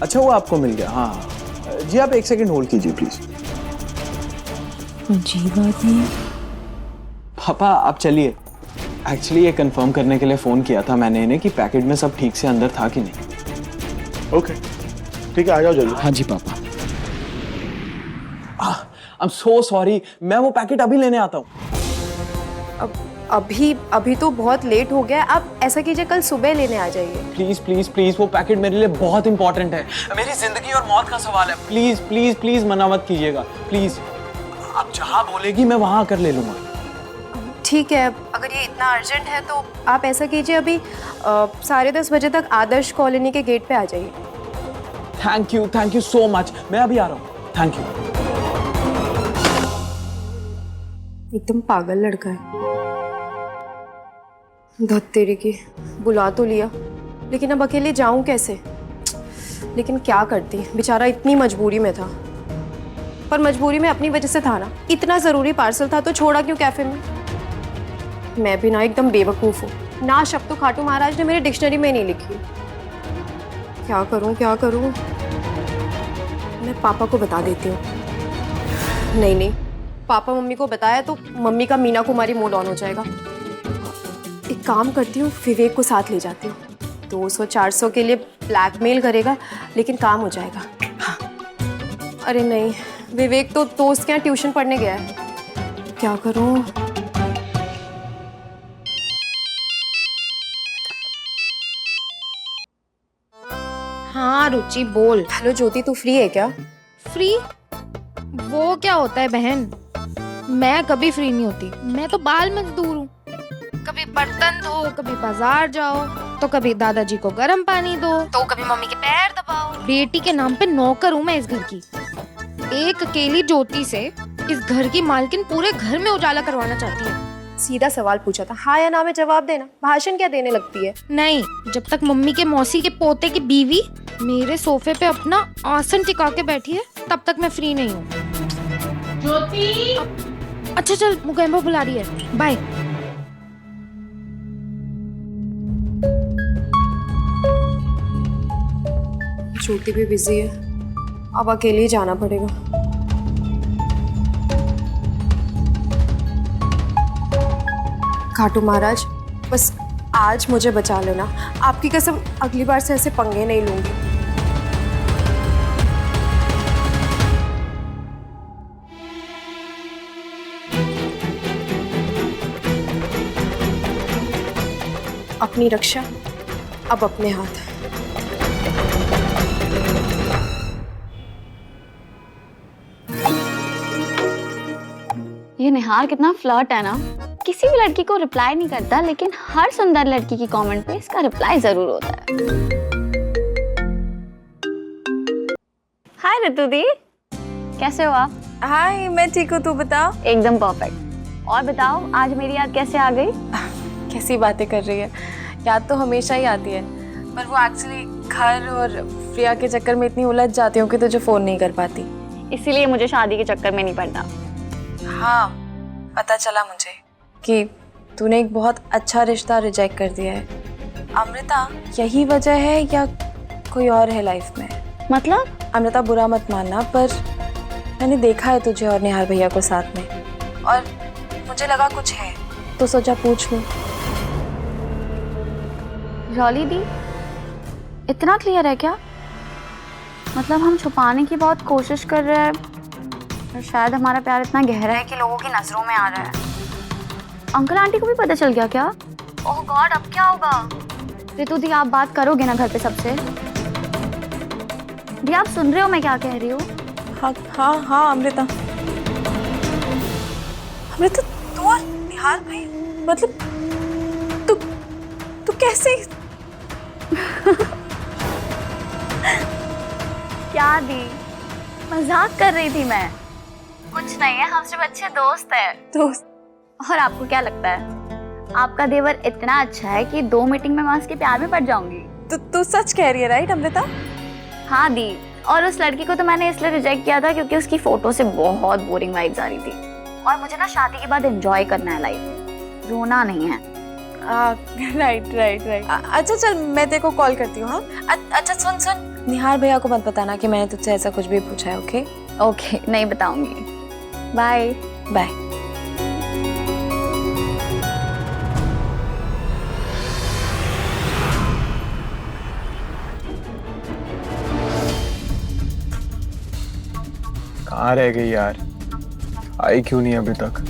अच्छा वो आपको मिल गया? हाँ जी, आप 1 सेकंड होल्ड कीजिए प्लीज। अजीब आदमी है। पापा आप चलिए, एक्चुअली ये कंफर्म करने के लिए फोन किया था मैंने इन्हें कि पैकेट में सब ठीक से अंदर था कि नहीं। ओके ठीक है, आ जाओ जल्दी। हाँ जी पापा। आई एम सो सॉरी, मैं वो पैकेट अभी लेने आता हूँ। अभी तो बहुत लेट हो गया है। आप ऐसा कीजिए कल सुबह लेने आ जाइए। प्लीज प्लीज प्लीज, वो पैकेट मेरे लिए बहुत इंपॉर्टेंट है, मेरी जिंदगी और मौत का सवाल है। प्लीज प्लीज प्लीज मना मत कीजिएगा प्लीज। आप जहाँ बोलेगी मैं वहाँ आकर ले लूंगा। ठीक है, अगर ये इतना अर्जेंट है तो आप ऐसा कीजिए अभी 10:30 बजे तक आदर्श कॉलोनी के गेट पे आ जाइए। थैंक यू सो मच, मैं अभी आ रहा हूँ। Thank you. एकदम पागल लड़का है। धत तेरे की, बुला तो लिया लेकिन अब अकेले जाऊं कैसे? लेकिन क्या करती, बेचारा इतनी मजबूरी में था। पर मजबूरी में अपनी वजह से था ना, इतना ज़रूरी पार्सल था तो छोड़ा क्यों कैफे में? मैं भी ना एकदम बेवकूफ़ हूँ ना, शब्द तो खाटू महाराज ने मेरे डिक्शनरी में नहीं लिखी। क्या करूँ? मैं पापा को बता देती हूँ। नहीं, पापा मम्मी को बताया तो मम्मी का मीना कुमारी मूड ऑन हो जाएगा। एक काम करती हूँ, विवेक को साथ ले जाती हूँ। 200-400 के लिए ब्लैकमेल करेगा लेकिन काम हो जाएगा। हाँ। अरे नहीं, विवेक तो दोस्त के यहाँ ट्यूशन पढ़ने गया है। क्या करूँ? हाँ रुचि बोल। हेलो ज्योति, तू फ्री है क्या? फ्री? वो क्या होता है बहन? मैं कभी फ्री नहीं होती। मैं तो बाल मजदूर हूँ। कभी बर्तन धो, कभी बाजार जाओ, तो कभी दादाजी को गर्म पानी दो, तो कभी मम्मी के पैर दबाओ। बेटी के नाम पे नौकर हूँ मैं इस घर की। एक अकेली ज्योति से इस घर की मालकिन पूरे घर में उजाला करवाना चाहती है। सीधा सवाल पूछा था, हाँ या ना में जवाब देना। भाषण क्या देने लगती है? नहीं, जब तक मम्मी के मौसी के पोते की बीवी मेरे सोफे पे अपना आसन टिका के बैठी है तब तक मैं फ्री नहीं हूँ। ज्योति, अच्छा चल, मुगैम्बा बुला रही है, बाय। ज्योति भी बिजी है, अब अकेले ही जाना पड़ेगा। खाटू महाराज, बस आज मुझे बचा लेना। आपकी कसम, अगली बार से ऐसे पंगे नहीं लूंगी। अपनी रक्षा अब अपने हाथ। ये निहार कितना फ्लर्ट है ना, किसी भी लड़की को रिप्लाई नहीं करता लेकिन हर सुंदर लड़की की कमेंट पे इसका रिप्लाई जरूर होता है। हाय ऋतु दी, कैसे हो आप? हाय, मैं ठीक हूँ, तू बता। एकदम परफेक्ट। और बताओ, आज मेरी याद कैसे आ गई? कैसी बातें कर रही है, याद तो हमेशा ही आती है, पर वो एक्चुअली घर और प्रिया के चक्कर में इतनी उलझ जाती हूँ कि तुझे फोन नहीं कर पाती। इसीलिए मुझे शादी के चक्कर में नहीं पड़ना। हाँ, पता चला मुझे कि तूने एक बहुत अच्छा रिश्ता रिजेक्ट कर दिया है। अमृता, यही वजह है या कोई और है लाइफ में? मतलब? अमृता, बुरा मत मानना, पर मैंने देखा है तुझे और निहार भैया को साथ में, और मुझे लगा कुछ है तो सोचा पूछ लूं। रॉली दी, इतना क्लियर है क्या? मतलब हम छुपाने की बहुत कोशिश कर रहे हैं, और शायद हमारा प्यार इतना गहरा है कि लोगों की नजरों में आ रहा है। अंकल आंटी को भी पता चल गया क्या? ओह गॉड, अब क्या होगा? रितु दी, आप बात करोगे ना घर पे सबसे? दी, आप सुन रहे हो मैं क्या कह रही हूँ? हाँ अमृता। अमृता, तू और निहार भाई, मतलब तू कैसे? क्या दी, मजाक कर रही थी मैं। कुछ नहीं है, हम सिर्फ अच्छे दोस्त हैं। दोस्त? और आपको क्या लगता है, आपका देवर इतना अच्छा है कि 2 मीटिंग में मैं उसके प्यार में पड़ जाऊंगी? तू सच कह रही है राइट अमृता? हाँ दी, और उस लड़की को तो मैंने इसलिए रिजेक्ट किया था क्योंकि उसकी फोटो से बहुत बोरिंग वाइब्स आ रही थी, और मुझे ना शादी के बाद एंजॉय करना है लाइफ, रोना नहीं है। राइट। अच्छा चल, मैं तेरे को कॉल करती हूँ। हाँ अच्छा सुन, निहार भैया को मत बताना कि मैंने तुझसे ऐसा कुछ भी पूछा है, ओके? ओके, नहीं बताऊंगी। Bye bye. कहाँ रह गई यार, आई क्यों नहीं अभी तक?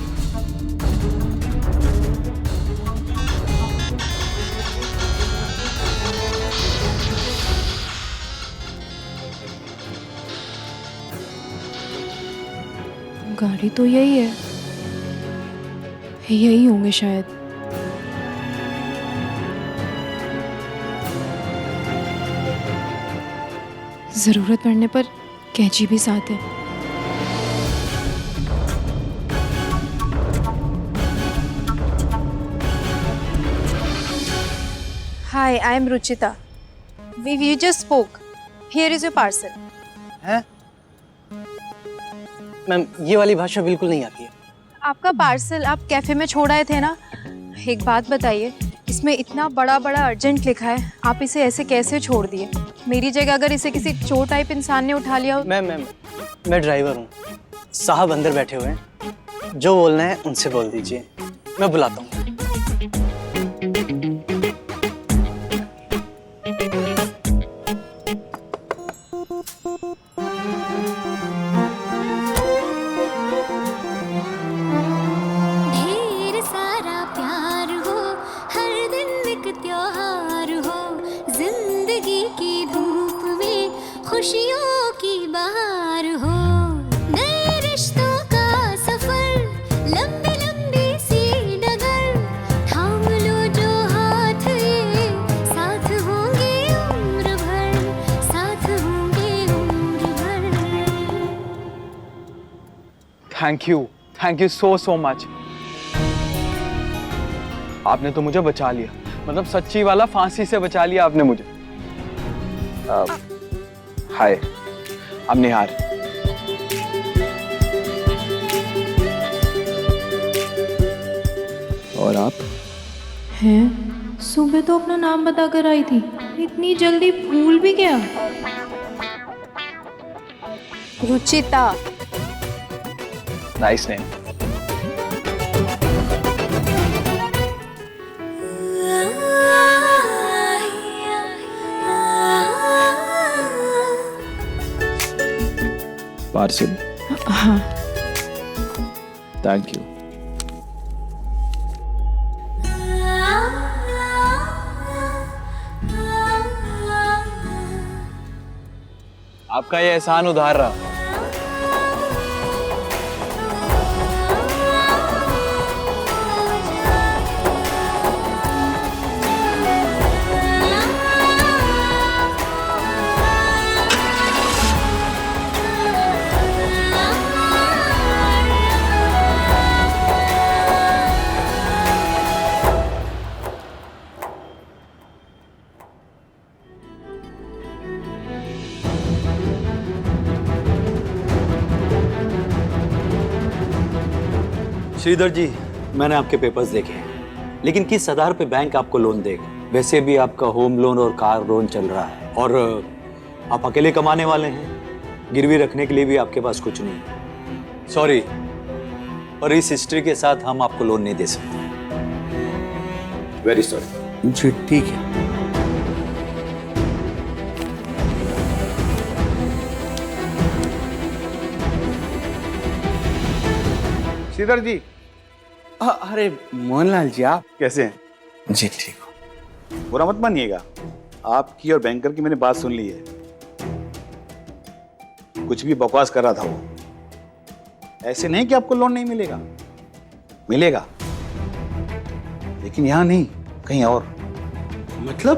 गाड़ी तो यही है, यही होंगे शायद। जरूरत पड़ने पर कैंची भी साथ है। Hi, I am Ruchita. We just spoke. Here is your parcel. हैं? मैम ये वाली भाषा बिल्कुल नहीं आती है। आपका पार्सल आप कैफे में छोड़ आए थे ना? एक बात बताइए, इसमें इतना बड़ा बड़ा अर्जेंट लिखा है, आप इसे ऐसे कैसे छोड़ दिए? मेरी जगह अगर इसे किसी चोर टाइप इंसान ने उठा लिया हो। मैं ड्राइवर हूँ, साहब अंदर बैठे हुए हैं, जो बोलना है उनसे बोल दीजिए, मैं बुलाता हूँ। ढेर सारा प्यार हो, हर दिन एक त्योहार हो, जिंदगी की धूप में खुशियों की बहार हो, नए रिश्तों का सफर, लंबी लंबी सी डगर, थाम लो जो हाथ ये, साथ होंगे उम्र भर, साथ होंगे उम्र भर। Thank you so much. आपने तो मुझे बचा लिया, मतलब सच्ची वाला फांसी से बचा लिया आपने मुझे। हाय, I'm निहार। और आप? हैं? सुबह तो अपना नाम बता कर आई थी, इतनी जल्दी भूल भी गया? रुचिता। Nice name. पार्सल? हाँ। Thank you. आपका ये एहसान उधार रहा। श्रीधर जी, मैंने आपके पेपर्स देखे हैं, लेकिन किस आधार पे बैंक आपको लोन देगा? वैसे भी आपका होम लोन और कार लोन चल रहा है, और आप अकेले कमाने वाले हैं, गिरवी रखने के लिए भी आपके पास कुछ नहीं। सॉरी, और इस हिस्ट्री के साथ हम आपको लोन नहीं दे सकते। Very sorry. जी ठीक है। श्रीधर जी। अरे मोहनलाल जी, आप कैसे हैं? जी ठीक हो। बुरा मत मानिएगा, आपकी और बैंकर की मैंने बात सुन ली है। कुछ भी बकवास कर रहा था वो। ऐसे नहीं कि आपको लोन नहीं मिलेगा, मिलेगा, लेकिन यहां नहीं, कहीं और। मतलब?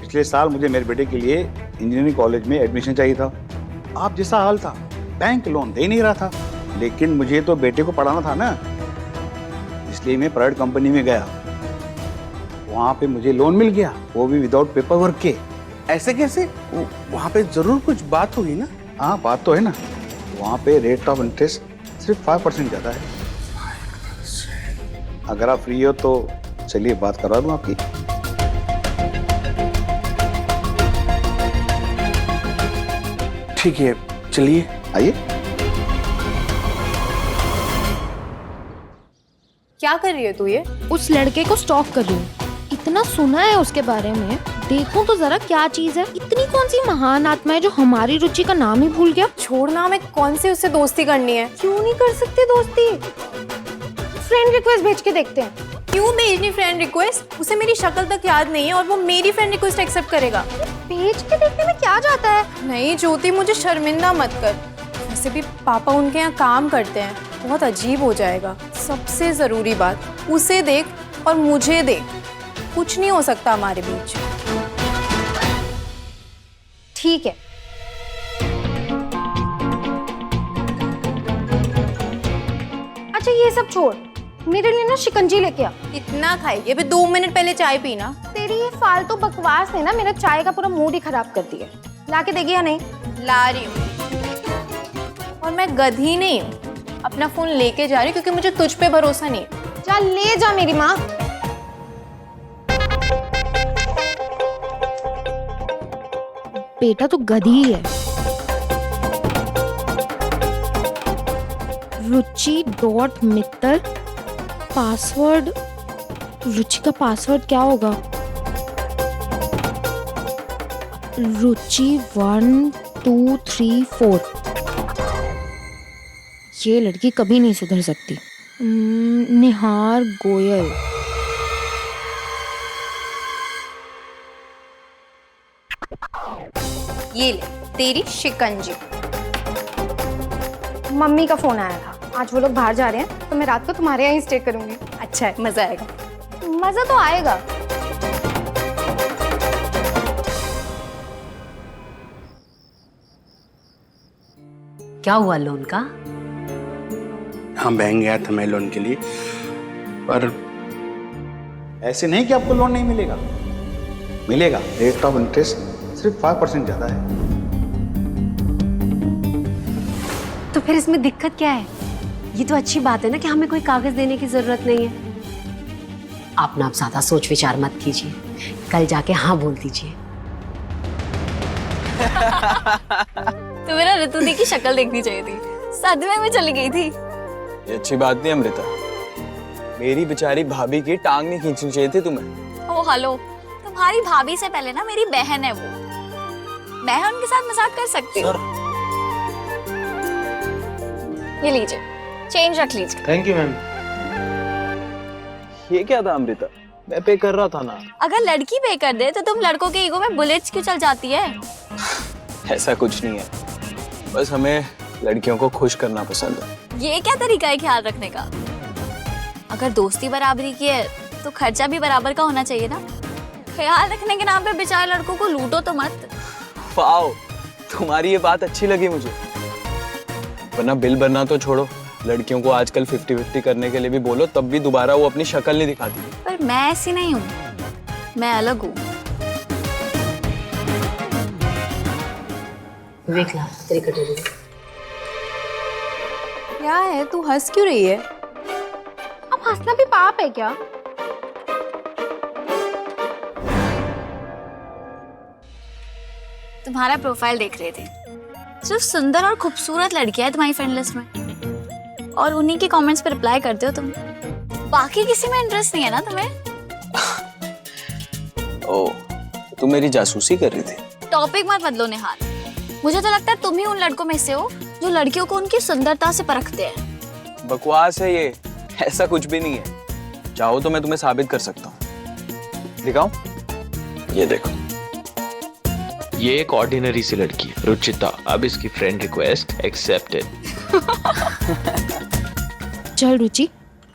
पिछले साल मुझे मेरे बेटे के लिए इंजीनियरिंग कॉलेज में एडमिशन चाहिए था। आप जैसा हाल था, बैंक लोन दे नहीं रहा था, लेकिन मुझे तो बेटे को पढ़ाना था ना, इसलिए मैं प्राइवेट कंपनी में गया। वहां पे मुझे लोन मिल गया, वो भी विदाउट पेपर वर्क के। ऐसे कैसे? वहाँ पे जरूर कुछ बात होगी ना? हाँ, बात तो है ना। वहाँ पे रेट ऑफ इंटरेस्ट सिर्फ 5% ज़्यादा है। अगर आप फ्री हो तो चलिए बात करवा दूँ आपकी। ठीक है, चलिए। आइए। क्या कर रही है तू ये? उस लड़के को स्टॉक कर रही हूँ। इतना सुना है उसके बारे में, देखूं तो जरा क्या चीज है। इतनी कौन सी महान आत्मा है जो हमारी रुचि का नाम ही भूल गया। छोड़ना, हमें कौन सी उससे दोस्ती करनी है? क्यों नहीं कर सकते दोस्ती? फ्रेंड रिक्वेस्ट भेज के देखते हैं। क्यों भेजनी फ्रेंड रिक्वेस्ट? उसे मेरी शक्ल तक याद नहीं है और वो मेरी फ्रेंड रिक्वेस्ट एक्सेप्ट करेगा। भेज के देखने में क्या जाता है? नहीं ज्योति, मुझे शर्मिंदा मत कर। वैसे भी पापा उनके यहाँ काम करते हैं, बहुत अजीब हो जाएगा। सबसे जरूरी बात, उसे देख और मुझे देख, कुछ नहीं हो सकता हमारे बीच। ठीक है। अच्छा ये सब छोड़, मेरे लिए ना शिकंजी लेके आ। इतना खाई, ये भी 2 मिनट पहले चाय पीना। तेरी ये फालतू बकवास ने ना मेरा चाय का पूरा मूड ही खराब कर दिया। लाके देगी या नहीं? ला रही हूँ। और मैं गधी नहीं हूँ, अपना फोन लेके जा रही हूँ क्योंकि मुझे तुझ पे भरोसा नहीं है। चल ले जा मेरी माँ। बेटा तो गधी है। रुचि.मित्तर पासवर्ड। रुचि का पासवर्ड क्या होगा? रुचि 1 2 3 4। ये लड़की कभी नहीं सुधर सकती। निहार गोयल। ये ले तेरी शिकंजी। मम्मी का फोन आया था, आज वो लोग बाहर जा रहे हैं तो मैं रात को तुम्हारे यहाँ ही स्टे करूंगी। अच्छा है, मजा आएगा। मजा तो आएगा। क्या हुआ लोन का? हाँ, बैंक गया था मैं लोन के लिए, पर ऐसे नहीं कि आपको लोन नहीं मिलेगा, मिलेगा। रेट ऑफ इंटरेस्ट सिर्फ 5% ज्यादा है। तो फिर इसमें दिक्कत क्या है? ये तो अच्छी बात है ना कि हमें कोई कागज देने की जरूरत नहीं है। आप ना आप ज्यादा सोच विचार मत कीजिए, कल जाके हाँ बोल दीजिए। तो मेरा ऋतु दी की शक्ल देखनी चाहिए थी, सदमे में चली गई थी। ये अच्छी बात नहीं अमृता, मेरी बेचारी भाभी की टांग नहीं खींचनी चाहिए थी तुम्हें। ओ हेलो, तुम्हारी भाभी से पहले ना मेरी बहन है वो, मैं उनके साथ मजाक कर सकती हूँ। ये लीजिए, चेंज रख लीजिए। Thank you ma'am. ये क्या था अमृता? मैं पे कर रहा था ना। अगर लड़की पे कर दे तो तुम लड़कों के ईगो में बुलेट्स क्यों चल जाती है? ऐसा कुछ नहीं है, बस हमें लड़कियों को खुश करना पसंद है। ये क्या तरीका है ख्याल रखने का? अगर दोस्ती बराबरी की है तो खर्चा भी बराबर का होना चाहिए ना। ख्याल रखने के नाम पे बेचारे लड़कों को लूटो तो मत। वाओ, तुम्हारी ये बात अच्छी लगी मुझे। वरना बिल भरना तो छोड़ो, लड़कियों को आजकल 50-50 करने के लिए भी बोलो, तब भी दोबारा वो अपनी शक्ल नहीं दिखाती। पर मैं ऐसी नहीं हूँ, मैं अलग हूँ। देख ला तेरी कटोरी। क्या है, तू हंस क्यों रही है? अब हंसना भी पाप है क्या? तुम्हारा प्रोफाइल देख रहे थे, सिर्फ सुंदर और खूबसूरत लड़कियां है तुम्हारी फ्रेंड लिस्ट में, और उन्हीं के कमेंट्स पे रिप्लाई करते हो तुम। बाकी किसी में इंटरेस्ट नहीं है ना तुम्हें? ओ, तुम मेरी जासूसी कर रही थी। टॉपिक मत बदलो निहाल, मुझे तो लगता है तुम ही उन लड़कों में से हो जो लड़कियों को उनकी सुंदरता से परखते हैं। बकवास है ये, ऐसा कुछ भी नहीं है। चाहो तो मैं तुम्हें साबित कर सकता हूँ। दिखाऊं? ये देखो। ये एक ऑर्डिनरी सी लड़की है, रुचिता। अब इसकी फ्रेंड रिक्वेस्ट एक्सेप्टेड। चल रुचि,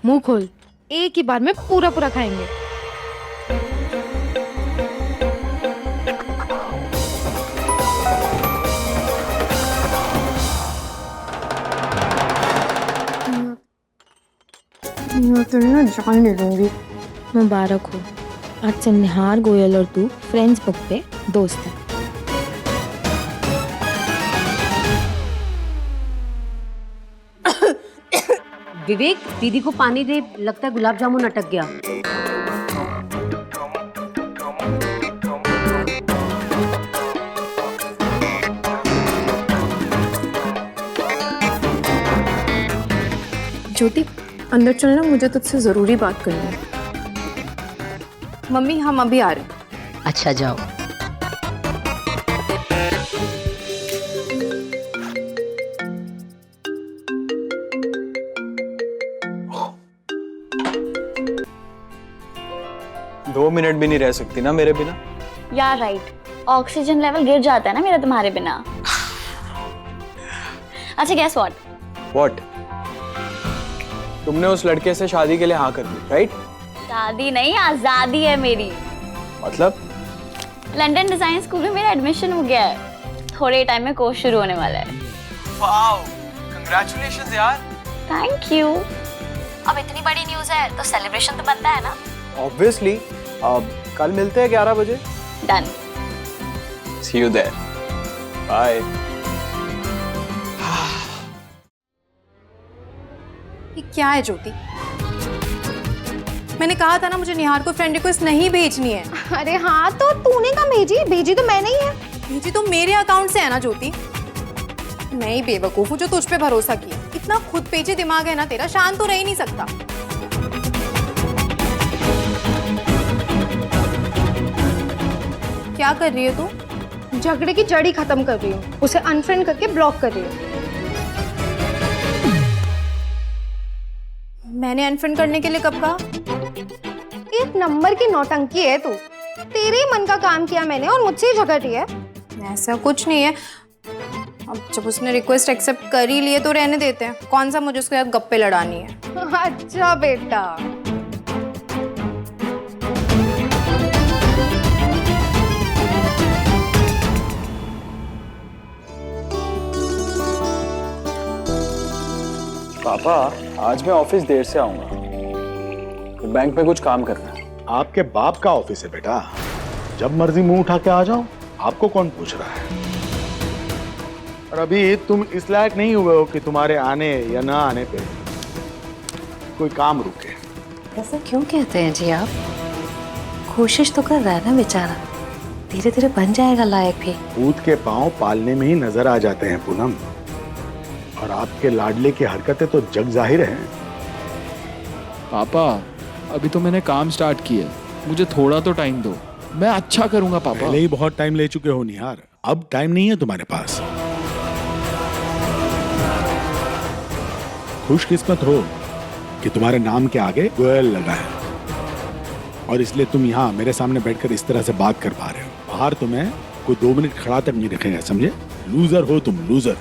मुंह खोल, एक ही बार में पूरा पूरा खाएंगे। मैं तेरे ना जान नहीं दूंगी। मुबारक हो, आज से निहार गोयल और तू फ्रेंड्स बुक पे दोस्त है। विवेक, दीदी को पानी दे, लगता है गुलाब जामुन अटक गया। ज्योति अंदर चलना, मुझे तुझसे ज़रूरी बात करनी है। मम्मी हम अभी आ रहे हैं। अच्छा जाओ। दो मिनट भी नहीं रह सकती ना मेरे बिना? यार राइट, ऑक्सीजन लेवल गिर जाता है ना मेरा तुम्हारे बिना। अच्छा गेस व्हाट? व्हाट? तुमने उस लड़के से शादी के लिए हाँ कर दी, राइट? शादी नहीं, आजादी है मेरी। मतलब? लंदन डिजाइन स्कूल में मेरा एडमिशन हो गया है, थोड़े टाइम में कोर्स शुरू होने वाला है। वाओ, कांग्रेचुलेशंस यार। Thank you. अब इतनी बड़ी न्यूज़ है तो सेलिब्रेशन तो बनता है ना? ऑब्वियसली। अब कल मिलते हैं 11 बजे। Done. See you there. Bye. ये क्या है ज्योति? मैंने कहा था ना मुझे निहार को फ्रेंड रिक्वेस्ट नहीं भेजनी है। अरे हाँ, तो तूने कहा भेजी तो मैंने ही है। भेजी तो मेरे अकाउंट से है ना ज्योति। मैं ही बेवकूफ हूँ जो तुझ पे भरोसा किया। इतना खुद पेचे दिमाग है ना तेरा, शांत तो रह ही नहीं सकता। क्या कर रही है तू? झगड़े की जड़ ही खत्म कर रही हूँ, उसे अनफ्रेंड करके ब्लॉक कर रही हूँ। मैंने अनफ्रेंड करने के लिए कब कहा? एक नंबर की नौटंकी है तू। तेरे ही मन का काम किया मैंने और मुझसे ही झगड़ रही है। ऐसा कुछ नहीं है। अब जब उसने रिक्वेस्ट एक्सेप्ट कर ही लिए तो रहने देते हैं। कौन सा मुझे उसके साथ गप्पे लड़ानी है। अच्छा बेटा। पापा, आज मैं ऑफिस देर से आऊंगा, तो बैंक में कुछ काम करना है। आपके बाप का ऑफिस है बेटा, जब मर्जी मुंह उठा के आ जाओ, आपको कौन पूछ रहा है। और अभी तुम इस लायक नहीं हुए हो कि तुम्हारे आने या ना आने पे कोई काम रुके। ऐसा क्यों कहते हैं जी आप? कोशिश तो कर रहा है ना बेचारा, धीरे धीरे बन जाएगा लायक भी। दूध के पांव पालने में ही नजर आ जाते हैं पूनम, और आपके लाडले की हरकतें तो जग जाहिर हैं। पापा, अभी तो मैंने काम स्टार्ट किया, मुझे थोड़ा तो टाइम दो, मैं अच्छा करूंगा पापा। पहले ही बहुत टाइम ले चुके हो निहार, अब टाइम नहीं है तुम्हारे पास। खुशकिस्मत हो कि तुम्हारे नाम के आगे गोयल लगा है, और इसलिए तुम यहाँ मेरे सामने बैठकर इस तरह से बात कर पा रहे हो। बाहर तुम्हें कोई 2 मिनट खड़ा तक नहीं रखेगा, समझे? लूजर हो तुम, लूजर।